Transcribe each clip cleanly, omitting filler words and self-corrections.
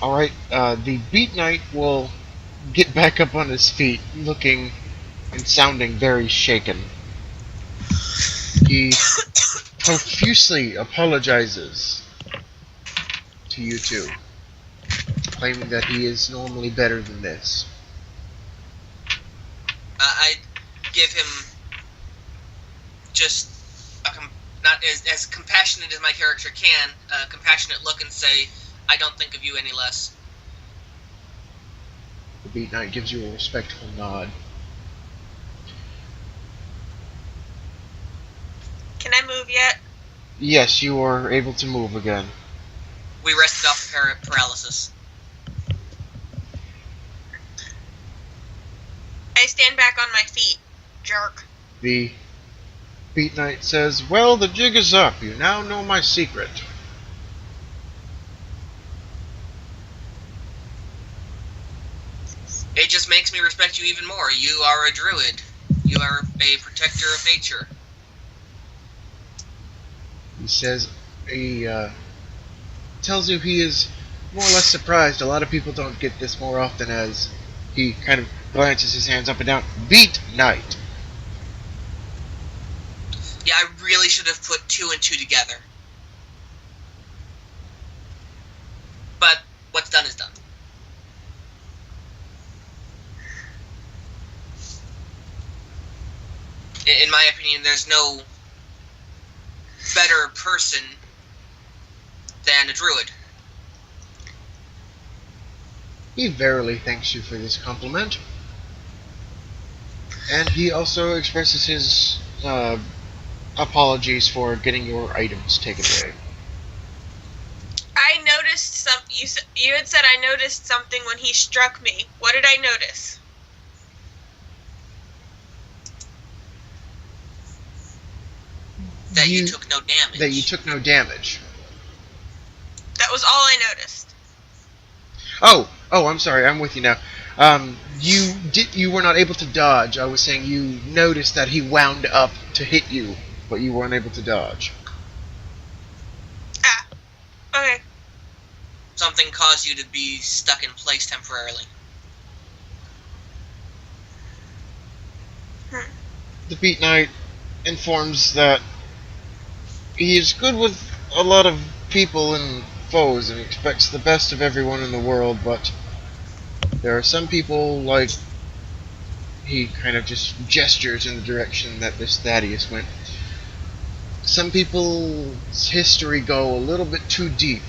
Alright, the Beat Knight will get back up on his feet, looking and sounding very shaken. He profusely apologizes to you two, claiming that he is normally better than this. I give him just not as compassionate as my character can, a compassionate look and say, I don't think of you any less. The Beat Knight gives you a respectful nod. Can I move yet? Yes, you are able to move again. We rested off paralysis. I stand back on my feet. Jerk. The Beat Knight says, "Well, the jig is up. You now know my secret." It just makes me respect you even more. You are a druid. You are a protector of nature. He says, he tells you he is more or less surprised. A lot of people don't get this more often, as he kind of glances his hands up and down. Beat Knight. Yeah, I really should have put 2 and 2 together. But what's done is done. In my opinion, there's no better person than a druid. He verily thanks you for this compliment. And he also expresses his apologies for getting your items taken away. I noticed you had said I noticed something when he struck me. What did I notice? That you took no damage. That you took no damage. That was all I noticed. Oh, I'm sorry. I'm with you now. You were not able to dodge. I was saying you noticed that he wound up to hit you, but you weren't able to dodge. Ah. Okay. Something caused you to be stuck in place temporarily. The Beat Knight informs that he is good with a lot of people and foes and expects the best of everyone in the world, but there are some people, like, he kind of just gestures in the direction that this Thaddeus went. Some people's history go a little bit too deep.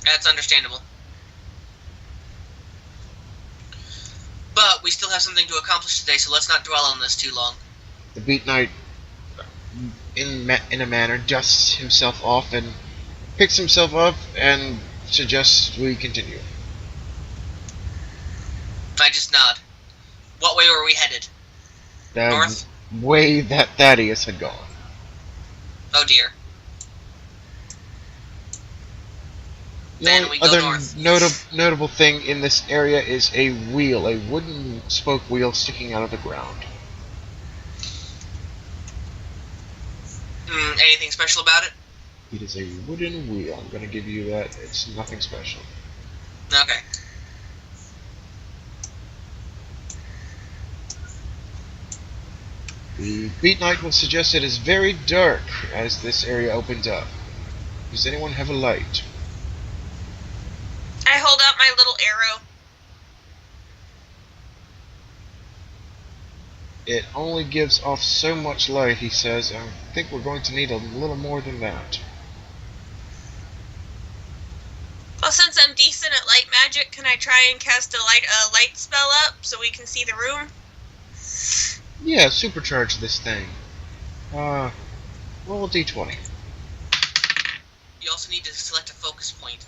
That's understandable. But we still have something to accomplish today, so let's not dwell on this too long. The Beat Knight, in a manner, dusts himself off and picks himself up and suggests we continue. I just nod. What way were we headed? The North? way that Thaddeus had gone. Oh dear. The Then only we go other north. notable thing in this area is a wheel, a wooden spoke wheel sticking out of the ground. Anything special about it? It is a wooden wheel. I'm going to give you that. It's nothing special. Okay. The Beat Knight will suggest it is very dark as this area opens up. Does anyone have a light? I hold out my little arrow. It only gives off so much light, he says. I think we're going to need a little more than that. Well, since I'm decent at light magic, can I try and cast a light spell up so we can see the room? Yeah, supercharge this thing. Roll a d20. You also need to select a focus point.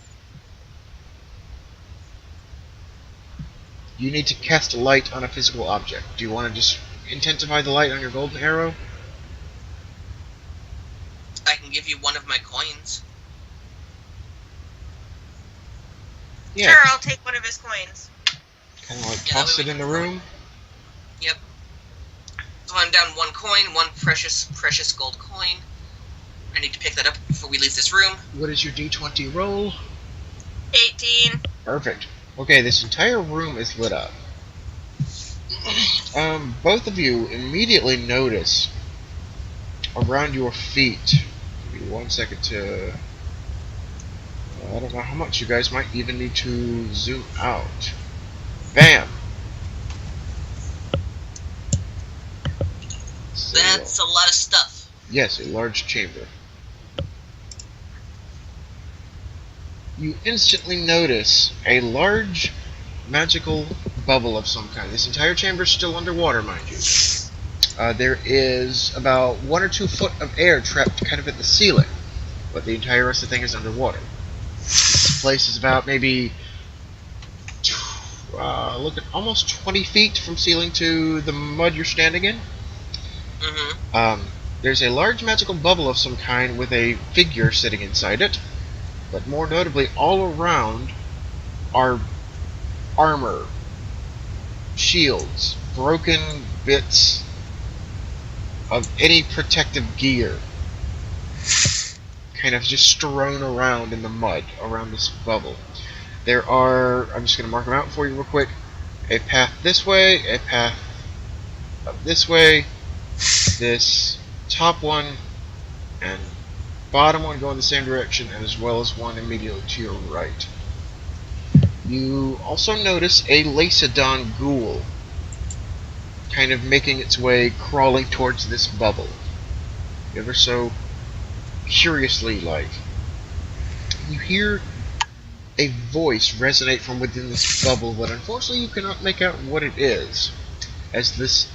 You need to cast a light on a physical object. Do you want to just intensify the light on your golden arrow? I can give you one of my coins. Yeah. Sure, I'll take one of his coins. Kind of like toss it in the room. Yep. So I'm down 1 coin, 1 precious gold coin. I need to pick that up before we leave this room. What is your D20 roll? 18. Perfect. Okay, this entire room is lit up. Both of you immediately notice around your feet. Give me 1 second to... I don't know how much you guys might even need to zoom out. Bam! So, That's a lot of stuff. yes, a large chamber. You instantly notice a large magical bubble of some kind. This entire chamber is still underwater, mind you. There is about 1 or 2 foot of air trapped kind of at the ceiling, but the entire rest of the thing is underwater. This place is about maybe look at almost 20 feet from ceiling to the mud you're standing in. There's a large magical bubble of some kind with a figure sitting inside it, but more notably, all around are armor, shields, broken bits of any protective gear, kind of just strewn around in the mud around this bubble. There are, I'm just going to mark them out for you real quick, a path this way, a path up this way, this top one and bottom one go in the same direction, and as well as one immediately to your right. You also notice a Lacedon ghoul kind of making its way, crawling towards this bubble, ever so curiously like. You hear a voice resonate from within this bubble, but unfortunately you cannot make out what it is, as this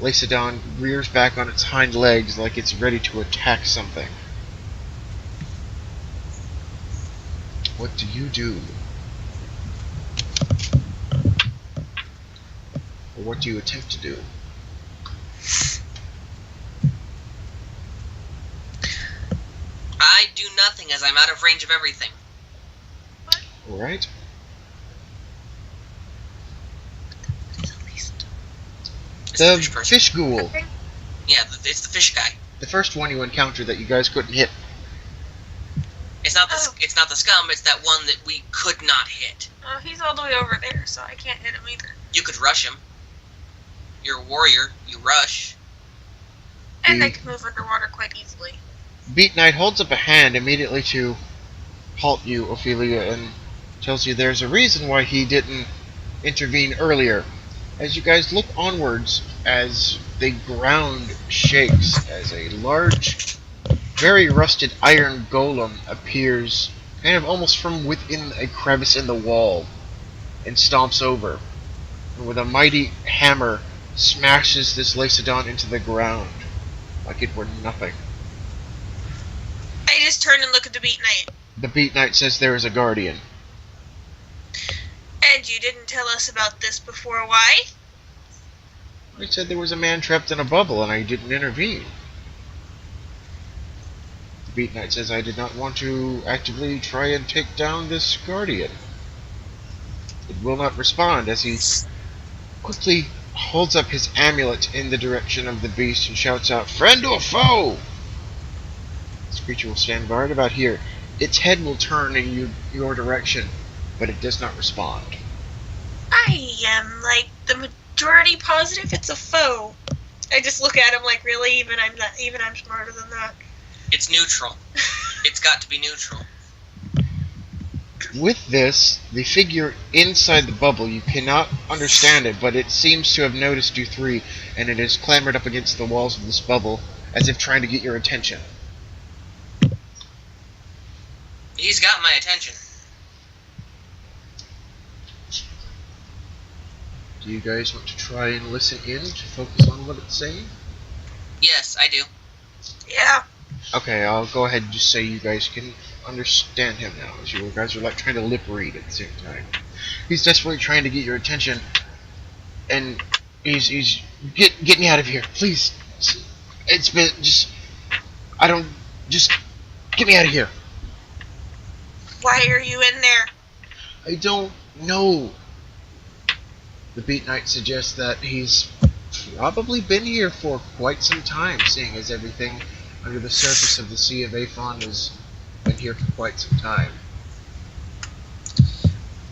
Lacedon rears back on its hind legs like it's ready to attack something. What do you do? Or what do you attempt to do? I do nothing as I'm out of range of everything. Alright. It's The fish person. fish ghoul. Yeah, it's the fish guy. The first one you encountered that you guys couldn't hit. It's not the scum. It's that one that we could not hit. Oh, he's all the way over there, so I can't hit him either. You could rush him. You're a warrior. You rush. And I can move underwater quite easily. Beat Knight holds up a hand immediately to halt you, Ophelia, and tells you there's a reason why he didn't intervene earlier. As you guys look onwards, as the ground shakes, as a large, very rusted iron golem appears, kind of almost from within a crevice in the wall, and stomps over, and with a mighty hammer smashes this Lacedon into the ground, like it were nothing. I just turn and look at the Beat Knight. The Beat Knight says there is a guardian. And you didn't tell us about this before, why? I said there was a man trapped in a bubble and I didn't intervene. The Beat Knight says I did not want to actively try and take down this guardian. It will not respond as he quickly holds up his amulet in the direction of the beast and shouts out, "Friend or foe?" This creature will stand guard about here. Its head will turn in your direction, but it does not respond. I am, like, the majority positive it's a foe. I just look at him like, really? Even I'm smarter than that. It's neutral. It's got to be neutral. With this, the figure inside the bubble, you cannot understand it, but it seems to have noticed you three, and it has clambered up against the walls of this bubble, as if trying to get your attention. He's got my attention. Do you guys want to try and listen in to focus on what it's saying? Yes, I do. Yeah. Okay, I'll go ahead and just say you guys can understand him now, as you guys are like trying to lip read at the same time. He's desperately trying to get your attention, and he's get me out of here, please. It's been just get me out of here. Why are you in there? I don't know. The Beat Knight suggests that he's probably been here for quite some time, seeing as everything under the surface of the Sea of Aphon has been here for quite some time.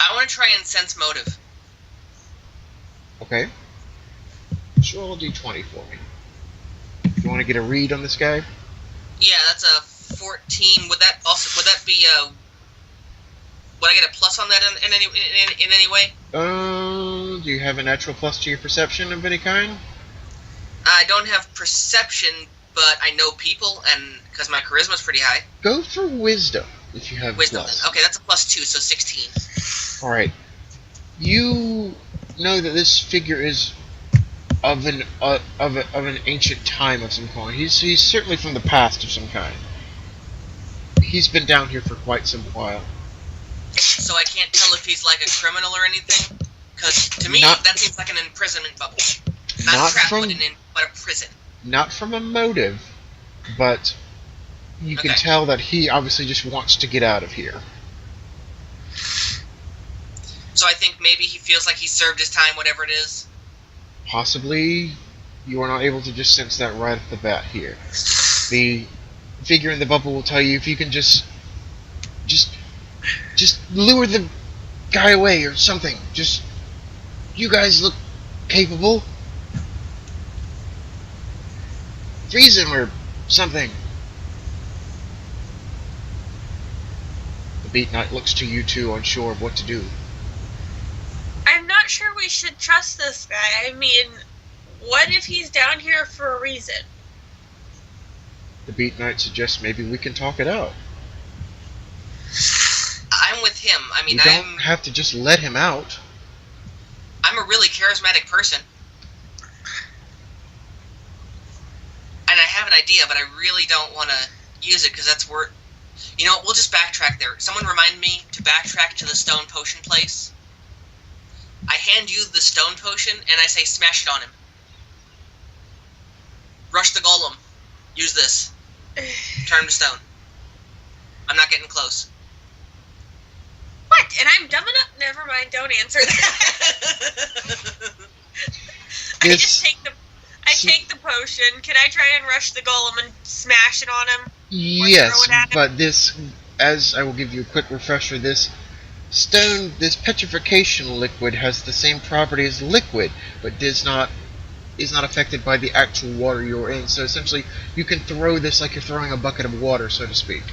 I want to try and sense motive. Okay. Just roll a d20 for me. You want to get a read on this guy? Yeah, that's a 14. Would that be would I get a plus on that in any way? Do you have a natural plus to your perception of any kind? I don't have perception, but I know people, and because my charisma's pretty high. Go for wisdom if you have Wisdom. plus. Then. Okay, that's a +2, so 16. All right. You know that this figure is of an ancient time of some kind. He's certainly from the past of some kind. He's been down here for quite some while. So I can't tell if he's like a criminal or anything? Because to me, that seems like an imprisonment bubble. Not a trap, but a prison. Not from a motive, but you can tell that he obviously just wants to get out of here. So I think maybe he feels like he served his time, whatever it is. Possibly, you are not able to just sense that right off the bat here. The figure in the bubble will tell you if you can just lure the guy away or something. Just, you guys look capable. Freeze him or something. The Beat Knight looks to you two, unsure of what to do. I'm not sure we should trust this guy. I mean, what if he's down here for a reason? The Beat Knight suggests maybe we can talk it out. I'm with him. I mean, you don't have to just let him out. I'm a really charismatic person. And I have an idea, but I really don't want to use it because that's where... You know what, we'll just backtrack there. Someone remind me to backtrack to the stone potion place. I hand you the stone potion, and I say smash it on him. Rush the golem. Use this. Turn him to stone. I'm not getting close. What? And I'm dumb enough? Never mind, don't answer that. I take the potion. Can I try and rush the golem and smash it on him? Yes, but this, as I will give you a quick refresher, this petrification liquid has the same property as liquid, but is not affected by the actual water you're in. So essentially, you can throw this like you're throwing a bucket of water, so to speak.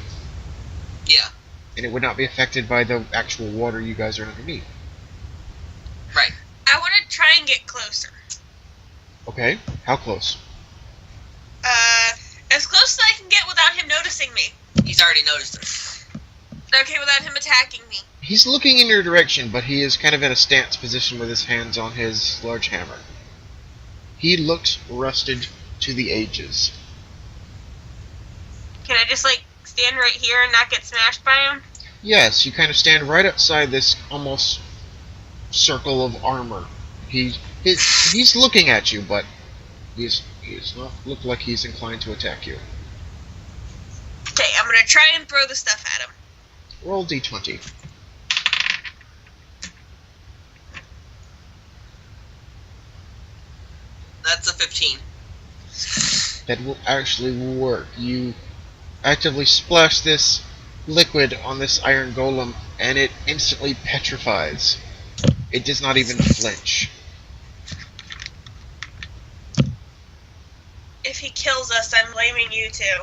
Yeah. And it would not be affected by the actual water you guys are underneath. Right. I want to try and get closer. Okay, how close? As close as I can get without him noticing me. He's already noticed us. Okay, without him attacking me. He's looking in your direction, but he is kind of in a stance position with his hands on his large hammer. He looks rusted to the ages. Can I just, stand right here and not get smashed by him? Yes, you kind of stand right outside this almost circle of armor. He's looking at you, but he does not look like he's inclined to attack you. Okay, I'm gonna try and throw the stuff at him. Roll d20. That's a 15. That will actually work. You actively splash this liquid on this iron golem, and it instantly petrifies. It does not even flinch. If he kills us, I'm blaming you two.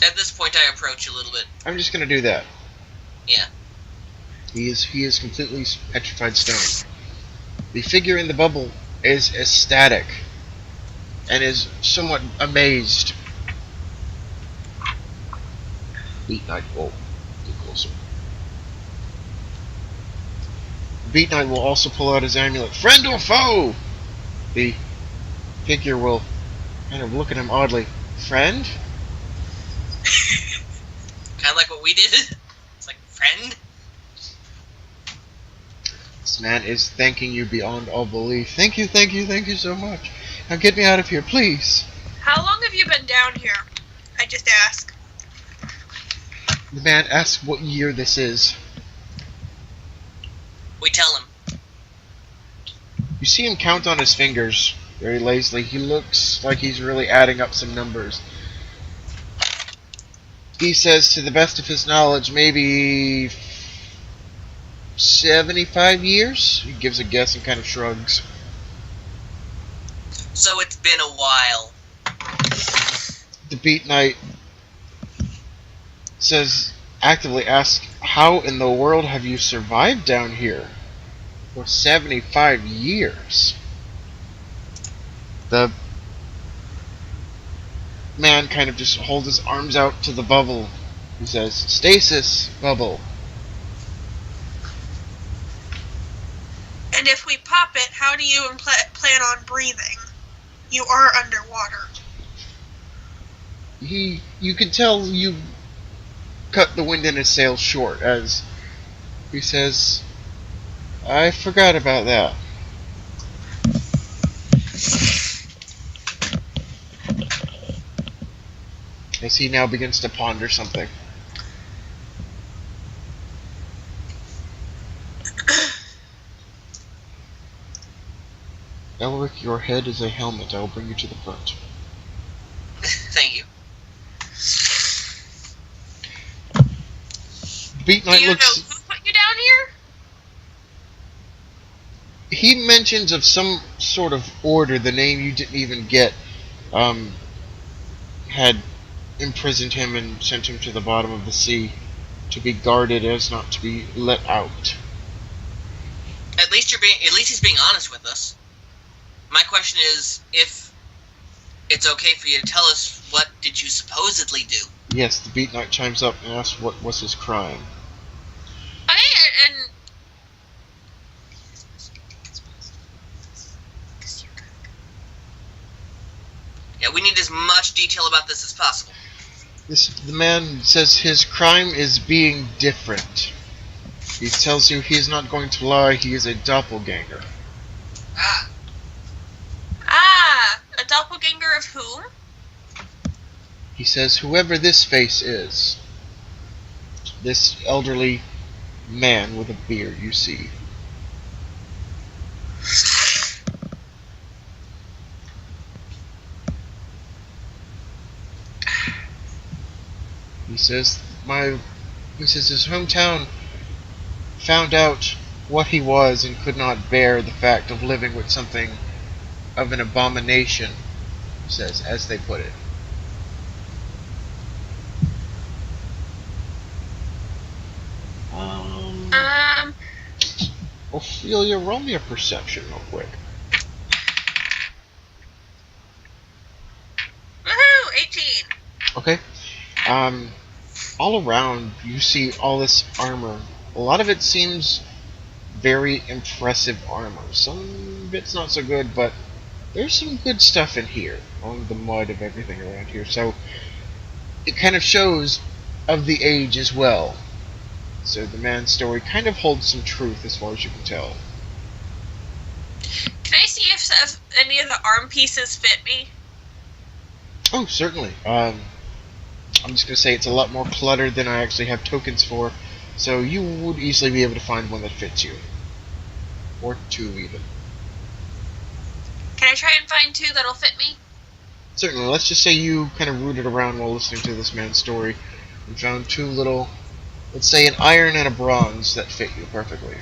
At this point, I approach a little bit. I'm just gonna do that. Yeah. He is completely petrified stone. The figure in the bubble is ecstatic and is somewhat amazed. Beat Knight will get closer. Beat Knight will also pull out his amulet. Friend or foe? The figure will kind of look at him oddly. Friend? Kind of like what we did. It's like, friend? This man is thanking you beyond all belief. Thank you so much. Now get me out of here, please. How long have you been down here? I just ask. The man asks what year this is. We tell him. You see him count on his fingers. very lazily. He looks like he's really adding up some numbers. He says, to the best of his knowledge, maybe 75 years? He gives a guess and kind of shrugs. So it's been a while. The Beat Knight says, actively asks, how in the world have you survived down here for 75 years? The man kind of just holds his arms out to the bubble. He says, stasis bubble. And if we pop it, how do you plan on breathing? You are underwater. You can tell you cut the wind in his sails short as he says, I forgot about that. As he now begins to ponder something. Elric, your head is a helmet. I will bring you to the front. Thank you. Beat Knight Do you looks. know who put you down here? He mentions of some sort of order, the name you didn't even get, had imprisoned him and sent him to the bottom of the sea to be guarded as not to be let out. At least he's being honest with us. My question is, if it's okay for you to tell us, what did you supposedly do? Yes, the Beat Knight chimes up and asks what was his crime. Okay, and Yeah, we need as much detail about this as possible. The man says his crime is being different. He tells you he is not going to lie, he is a doppelganger. a doppelganger of whom? He says, whoever this face is, this elderly man with a beard you see. He says his hometown found out what he was and could not bear the fact of living with something of an abomination, he says, as they put it. Ophelia, roll me a perception real quick. Woohoo! 18. Okay. All around, you see all this armor. A lot of it seems very impressive armor. Some bits not so good, but there's some good stuff in here, on the mud of everything around here. So it kind of shows of the age as well. So the man's story kind of holds some truth as far as you can tell. Can I see if any of the arm pieces fit me? Oh, certainly. I'm just going to say it's a lot more cluttered than I actually have tokens for, so you would easily be able to find one that fits you. Or two, even. Can I try and find two that'll fit me? Certainly. Let's just say you kind of rooted around while listening to this man's story and found two little, let's say an iron and a bronze that fit you perfectly.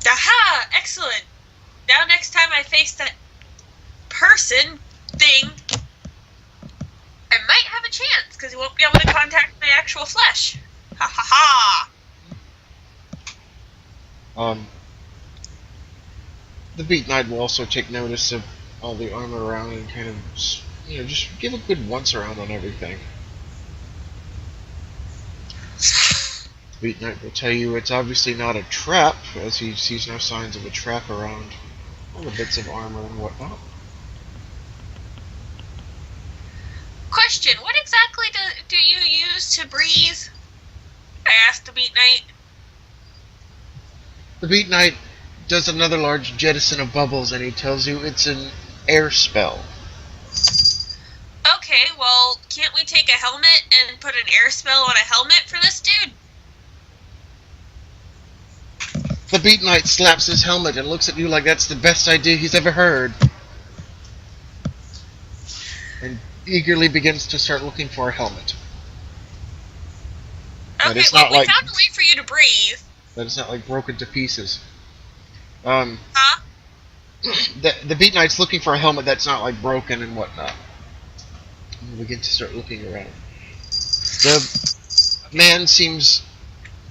Aha! Excellent! Now next time I face that person thing, I might have a chance, because he won't be able to contact my actual flesh. Ha ha ha! The Beat Knight will also take notice of all the armor around and kind of, just give a good once around on everything. The Beat Knight will tell you it's obviously not a trap, as he sees no signs of a trap around all the bits of armor and whatnot. Question, what exactly do you use to breathe? I asked the Beat Knight. The Beat Knight does another large jettison of bubbles, and he tells you it's an air spell. Okay, well, can't we take a helmet and put an air spell on a helmet for this dude? The Beat Knight slaps his helmet and looks at you like that's the best idea he's ever heard. And eagerly begins to start looking for a helmet. But Okay, it's well, not we like found a way for you to breathe. But it's not like broken to pieces. Huh? The Beat Knight's looking for a helmet that's not like broken and whatnot. And we begin to start looking around. The man seems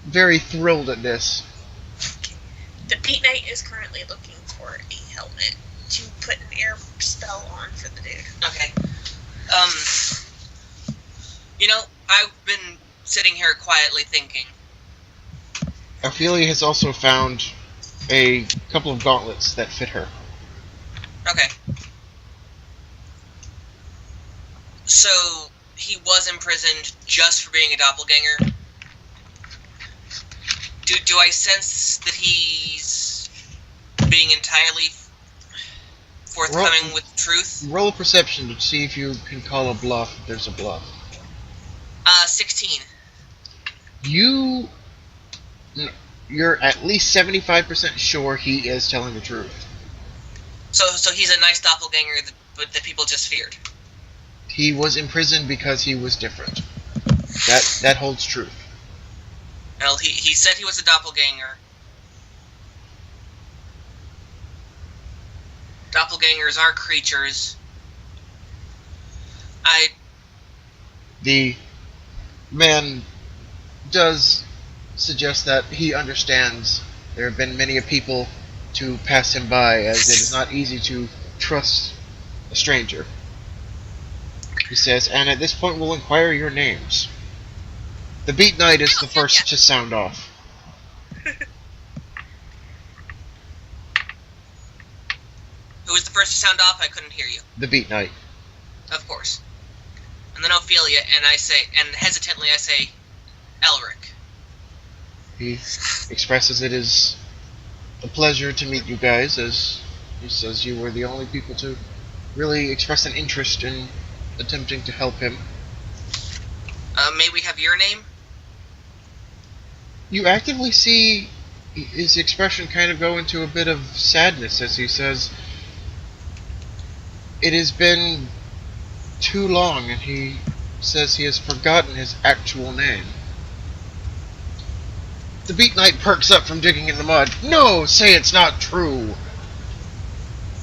very thrilled at this. The Beat Knight is currently looking for a helmet to put an air spell on for the dude. Okay. I've been sitting here quietly thinking. Ophelia has also found a couple of gauntlets that fit her. Okay. So, he was imprisoned just for being a doppelganger? Do I sense that he's being entirely forthcoming with truth? Roll a perception to see if you can call a bluff if there's a bluff. 16. You're at least 75% sure he is telling the truth. So he's a nice doppelganger that people just feared. He was imprisoned because he was different. That holds truth. Well, he said he was a doppelganger. Doppelgangers are creatures. The man does suggest that he understands there have been many a people to pass him by, as it is not easy to trust a stranger. He says, and at this point we'll inquire your names. The Beat Knight is the first to sound off. Who was the first to sound off? I couldn't hear you. The Beat Knight. Of course. And then Ophelia, and hesitantly I say, Elric. He expresses it is a pleasure to meet you guys, as he says you were the only people to really express an interest in attempting to help him. May we have your name? You actively see his expression kind of go into a bit of sadness as he says, it has been too long, and he says he has forgotten his actual name. The Beat Knight perks up from digging in the mud. No, say it's not true.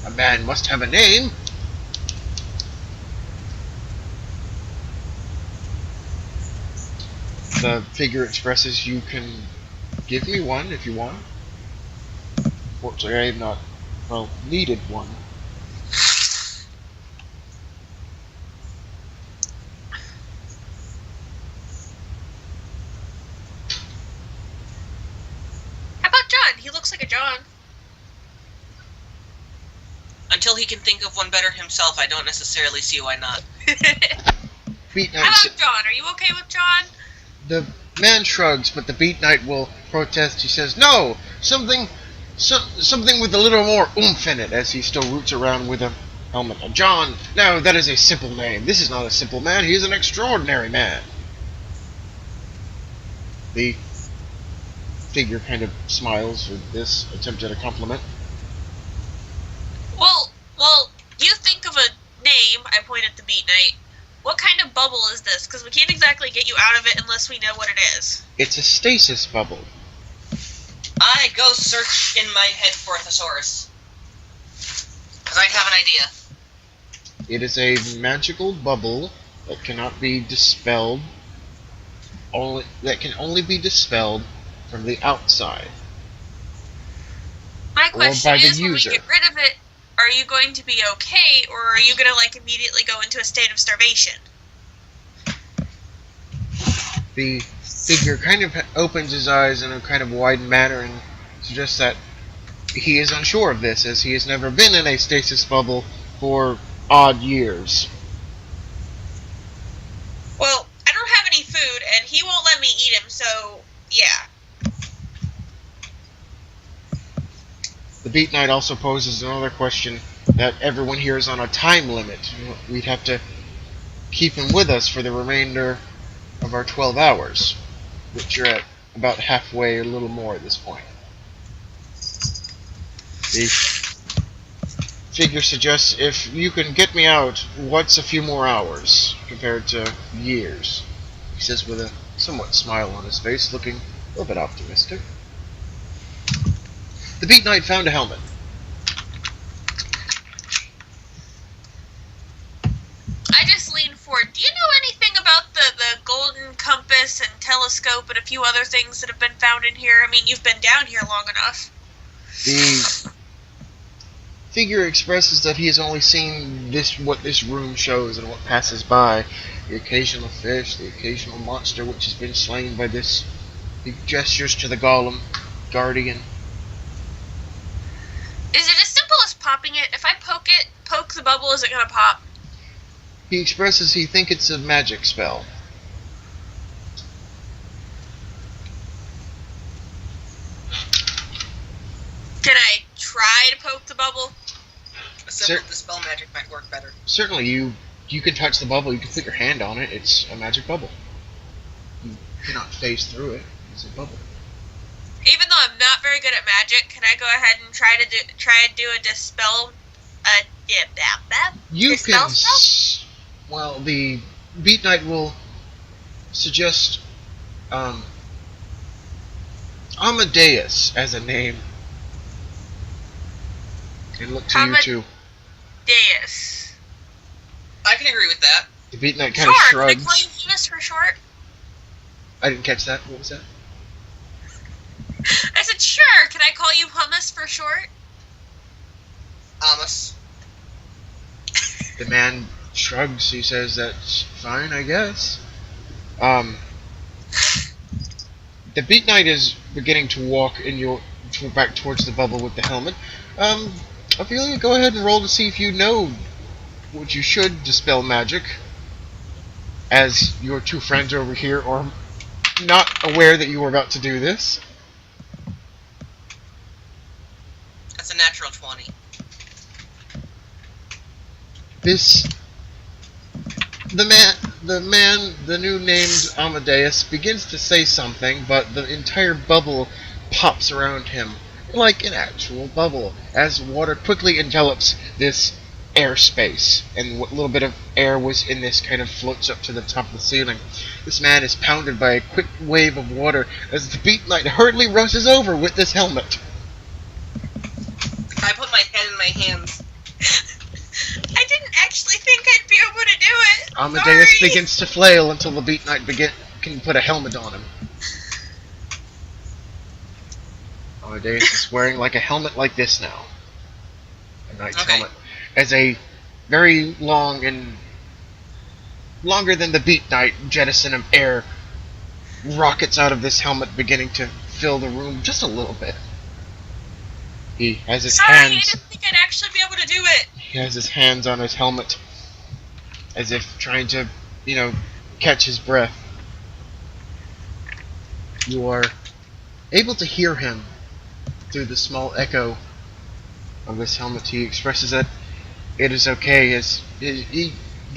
A man must have a name. The figure expresses you can give me one if you want. Fortunately, I have not, needed one. How about John? He looks like a John. Until he can think of one better himself, I don't necessarily see why not. Beat How Knight. about John? Are you okay with John? The man shrugs, but the Beat Knight will protest. He says, no, something with a little more oomph in it, as he still roots around with a helmet. John, no, that is a simple name. This is not a simple man. He is an extraordinary man. The figure kind of smiles for this attempt at a compliment. Well, you think of a name. I point at the Beat Knight. What kind of bubble is this? Because we can't exactly get you out of it unless we know what it is. It's a stasis bubble. I go search in my head for a thesaurus. Because I have an idea. It is a magical bubble that cannot be dispelled. That can only be dispelled from the outside. My question by the is, when we user. get rid of it, are you going to be okay, or are you going to immediately go into a state of starvation? The figure kind of opens his eyes in a kind of wide manner and suggests that he is unsure of this, as he has never been in a stasis bubble for odd years. Well, I don't have any food, and he won't let me eat him, so yeah. The Beat Knight also poses another question that everyone here is on a time limit. We'd have to keep him with us for the remainder of our 12 hours, which you're at about halfway, a little more at this point. The figure suggests if you can get me out, what's a few more hours compared to years? He says with a somewhat smile on his face, looking a little bit optimistic. The Beat Knight found a helmet. I just lean forward. Do you know anything about the golden compass and telescope and a few other things that have been found in here? I mean, you've been down here long enough. The figure expresses that he has only seen what this room shows and what passes by. The occasional fish, the occasional monster which has been slain by this. He gestures to the golem, guardian. Is it as simple as popping it? If I poke the bubble, is it gonna pop? He expresses he thinks it's a magic spell. Can I try to poke the bubble? A simple dispel magic might work better. Certainly, you can touch the bubble, you can put your hand on it, it's a magic bubble. You cannot phase through it, it's a bubble. Even though I'm not very good at magic, can I go ahead and try to do a dispel? You dispel can. spell? Well, the Beat Knight will suggest Amadeus as a name, and look to you too. Deus. I can agree with that. The Beat Knight kind of Sure, shrugs. can I call you Venus for short? I didn't catch that. What was that? I said, sure, can I call you Hummus for short? Amos. The man shrugs. He says, "That's fine, I guess." The Beat Knight is beginning to walk back towards the bubble with the helmet. Ophelia, go ahead and roll to see if you know what you should dispel magic, as your two friends over here are not aware that you were about to do this. That's a natural 20. The new named Amadeus begins to say something, but the entire bubble pops around him like an actual bubble, as water quickly envelops this airspace, and what little bit of air was in this kind of floats up to the top of the ceiling. This man is pounded by a quick wave of water as the Beat Knight hurriedly rushes over with this helmet. I put my head in my hands. I didn't actually think I'd be able to do it. Amadeus Sorry. begins to flail until the Beat Knight can put a helmet on him. Amadeus is wearing like a helmet like this now. A knight's helmet. As a very long and longer than the Beat Knight jettison of air rockets out of this helmet, beginning to fill the room just a little bit. He has his Sorry, I hands. didn't think I'd actually be able to do it. He has his hands on his helmet, as if trying to, catch his breath. You are able to hear him through the small echo of this helmet. He expresses that it is okay, as the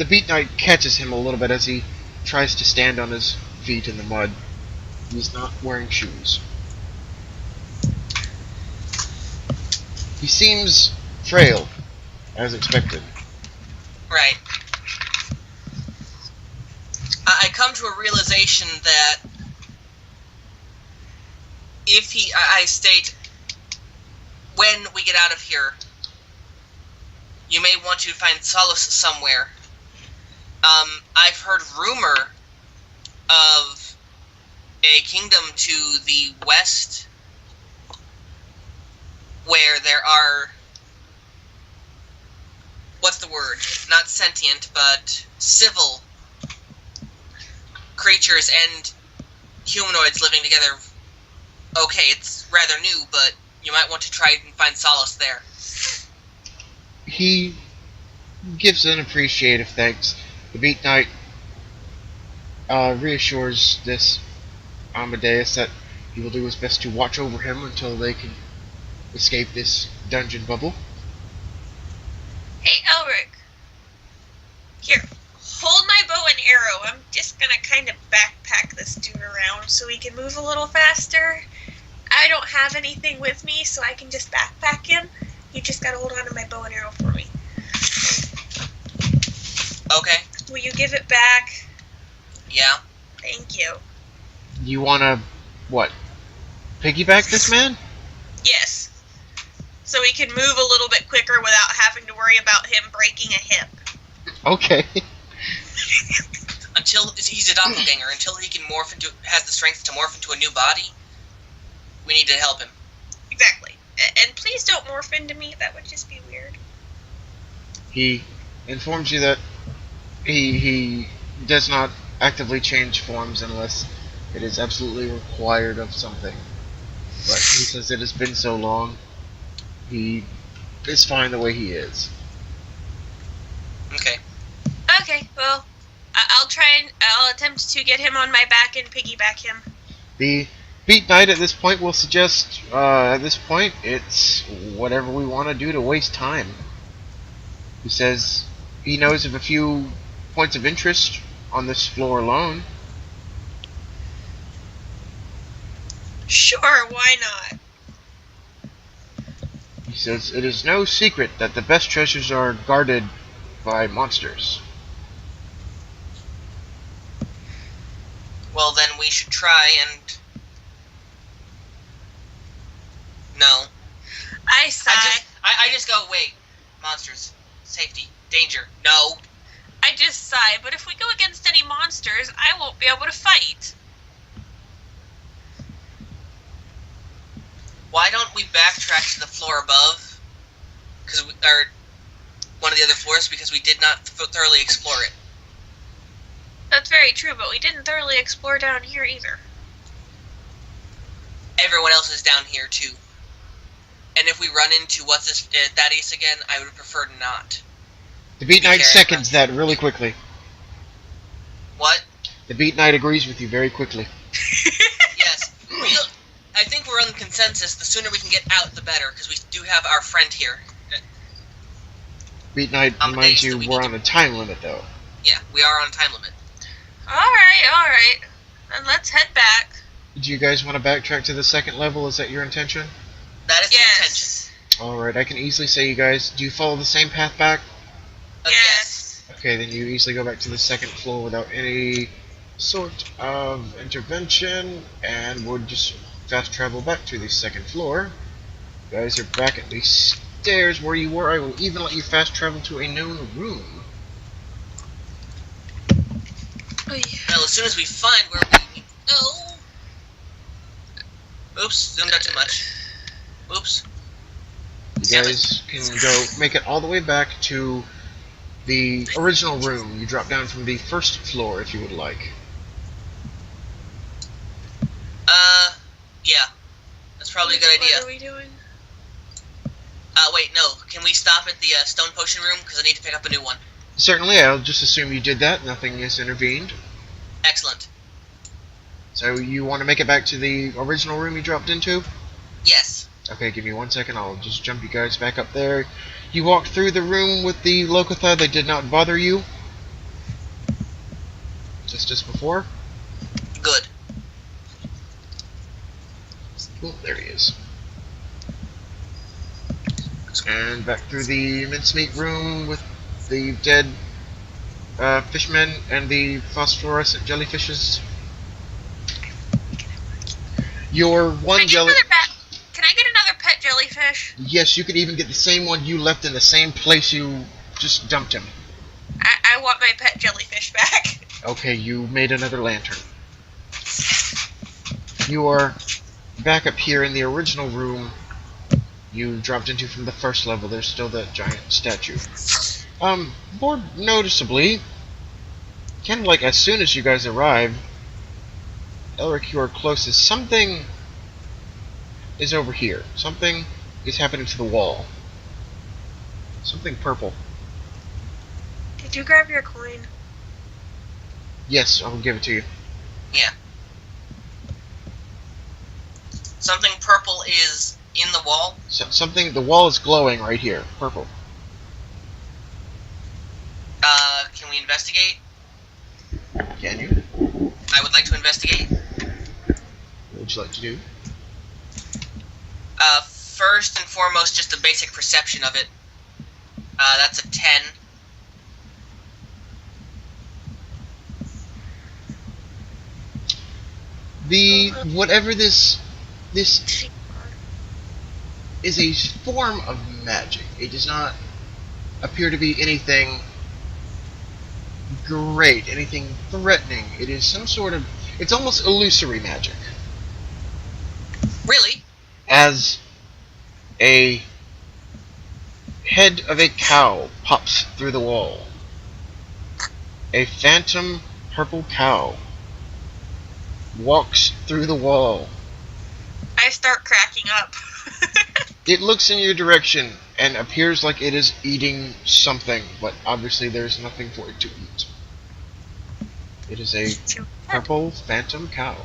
Beat Knight catches him a little bit as he tries to stand on his feet in the mud. He's not wearing shoes. He seems frail, as expected. Right. I come to a realization that I state, when we get out of here, you may want to find solace somewhere. I've heard rumor of a kingdom to the west where there are, what's the word? Not sentient, but civil creatures and humanoids living together. Okay, it's rather new, but you might want to try and find solace there. He gives an appreciative thanks. The Beat Knight reassures this Amadeus that he will do his best to watch over him until they can escape this dungeon bubble. Hey, Elric. Here, hold my bow and arrow. I'm just gonna kind of backpack this dude around so we can move a little faster. I don't have anything with me, so I can just backpack him. You just gotta hold on to my bow and arrow for me. Okay. Will you give it back? Yeah. Thank you. You wanna, what, piggyback this man? Yes. So he can move a little bit quicker without having to worry about him breaking a hip. Okay. Until he's a doppelganger, until he can has the strength to morph into a new body, we need to help him. Exactly. And please don't morph into me. That would just be weird. He informs you that he does not actively change forms unless it is absolutely required of something. But he says it has been so long, he is fine the way he is. Okay. Okay, well, I'll attempt to get him on my back and piggyback him. The Beat Knight at this point will suggest, at this point, it's whatever we want to do to waste time. He says he knows of a few points of interest on this floor alone. Sure, why not? He says it is no secret that the best treasures are guarded by monsters. Well, then we should try and... No. I sigh. I just go, wait. Monsters. Safety. Danger. No. I just sigh, but if we go against any monsters, I won't be able to fight. Why don't we backtrack to the floor above? Or one of the other floors, because we did not thoroughly explore it. That's very true, but we didn't thoroughly explore down here either. Everyone else is down here, too. And if we run into Thaddeus again, I would prefer not. The Beat Knight seconds that really quickly. What? The Beat Knight agrees with you very quickly. Yes. I think we're on consensus. The sooner we can get out, the better, because we do have our friend here. Beat Knight reminds you we're on a time limit, though. Yeah, we are on a time limit. Alright. Then let's head back. Do you guys want to backtrack to the second level? Is that your intention? That is the intention. Alright, I can easily say you guys, do you follow the same path back? Yes. Okay, then you easily go back to the second floor without any sort of intervention, and we'll just fast travel back to the second floor. You guys are back at the stairs where you were. I will even let you fast travel to a known room. Oh, yeah. Well, as soon as we find where we go... Oops, zoomed out too much. Oops. You guys can go make it all the way back to the original room. You drop down from the first floor if you would like. Yeah. That's probably a good idea. What are we doing? Wait, no. Can we stop at the stone potion room? Because I need to pick up a new one. Certainly, I'll just assume you did that. Nothing has intervened. Excellent. So you want to make it back to the original room you dropped into? Yes. Okay, give me 1 second. I'll just jump you guys back up there. You walked through the room with the Lokotha. They did not bother you. Just as before. Good. Cool, there he is. And back through the mincemeat room with the dead fishmen and the phosphorescent jellyfishes. Your one jelly... Can I get another pet jellyfish? Yes, you could even get the same one you left in the same place you just dumped him. I want my pet jellyfish back. Okay, you made another lantern. You are back up here in the original room you dropped into from the first level. There's still that giant statue. More noticeably, kind of like as soon as you guys arrive, Elric, you are closest. Something is over here. Something is happening to the wall. Something purple. Did you grab your coin? Yes, I will give it to you. Yeah. Something purple is in the wall? Something, the wall is glowing right here. Purple. Can we investigate? Can you? I would like to investigate. What would you like to do? first and foremost, just a basic perception of it. That's a 10. Whatever this is a form of magic. It does not appear to be anything great, anything threatening. It is some sort of... It's almost illusory magic. Really? As a head of a cow pops through the wall. A phantom purple cow walks through the wall. I start cracking up. It looks in your direction and appears like it is eating something, but obviously there's nothing for it to eat. It is a purple phantom cow.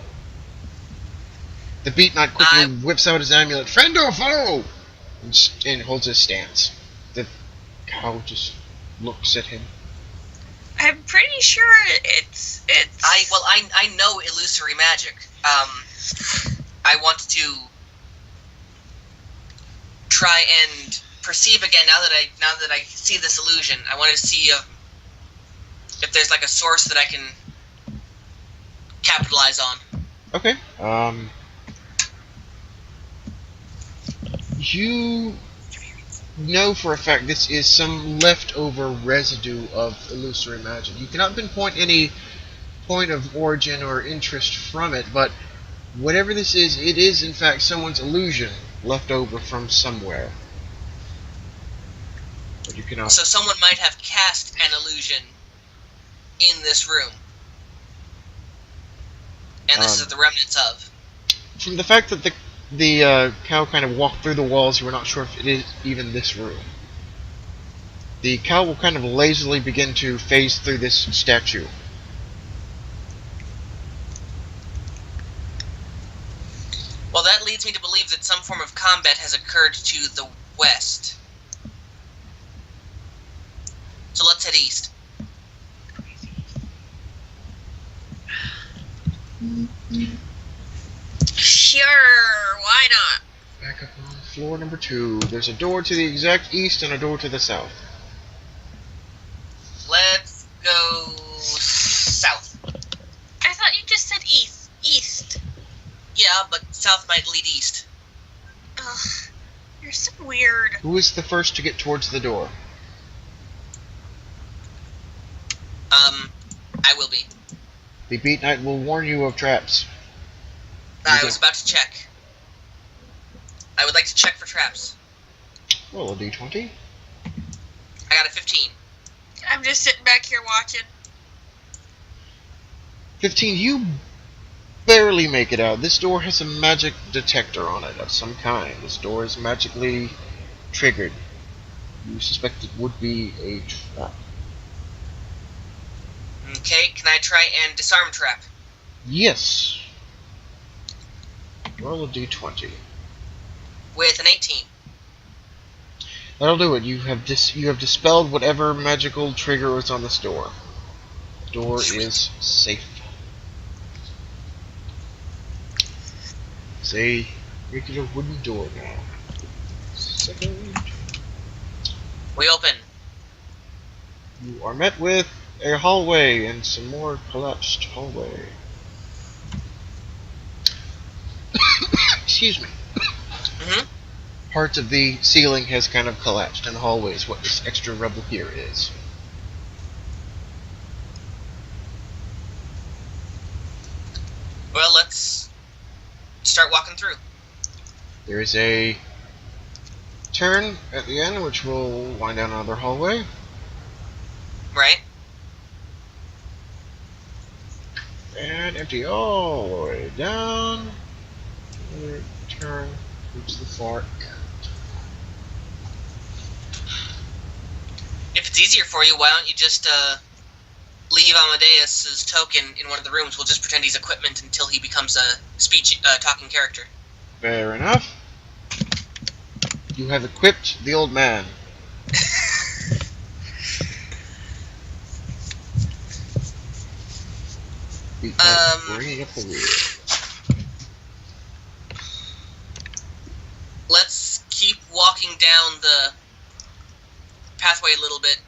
The Beat Knight quickly whips out his amulet. Friend or foe? And holds his stance. The cow just looks at him. I'm pretty sure it's. I know illusory magic. I want to try and perceive again now that I see this illusion. I wanted to see if there's like a source that I can capitalize on. Okay. You know for a fact this is some leftover residue of illusory magic. You cannot pinpoint any point of origin or interest from it, but whatever this is, it is in fact someone's illusion left over from somewhere. But you cannot... So someone might have cast an illusion in this room. And this is the remnants of. From the fact that the cow kind of walked through the walls, you were not sure if it is even this room. The cow will kind of lazily begin to phase through this statue. Well, that leads me to believe that some form of combat has occurred to the west. So let's head east. Sure, why not? Back up on floor number 2. There's a door to the exact east and a door to the south. Let's go south. I thought you just said east. East. Yeah, but south might lead east. Ugh, you're so weird. Who is the first to get towards the door? I will be. The Beat Knight will warn you of traps. I was about to check. I would like to check for traps. Roll a d20. I got a 15. I'm just sitting back here watching. 15, you barely make it out. This door has a magic detector on it of some kind. This door is magically triggered. You suspect it would be a trap. Okay, can I try and disarm trap? Yes. Roll a d20. With an 18. That'll do it. You have dispelled whatever magical trigger was on this door. The door is safe. It's a regular wooden door now. Second. We open. You are met with a hallway and some more collapsed hallway. Excuse me. Mm-hmm. Part of the ceiling has kind of collapsed, and the hallway is what this extra rubble here is. Well, let's start walking through. There is a turn at the end, which will wind down another hallway. Right. And empty all the way down. Another turn to the far end. If it's easier for you, why don't you just leave Amadeus's token in one of the rooms? We'll just pretend he's equipment until he becomes a talking character. Fair enough. You have equipped the old man. Bringing up the rear. Let's the pathway a little bit,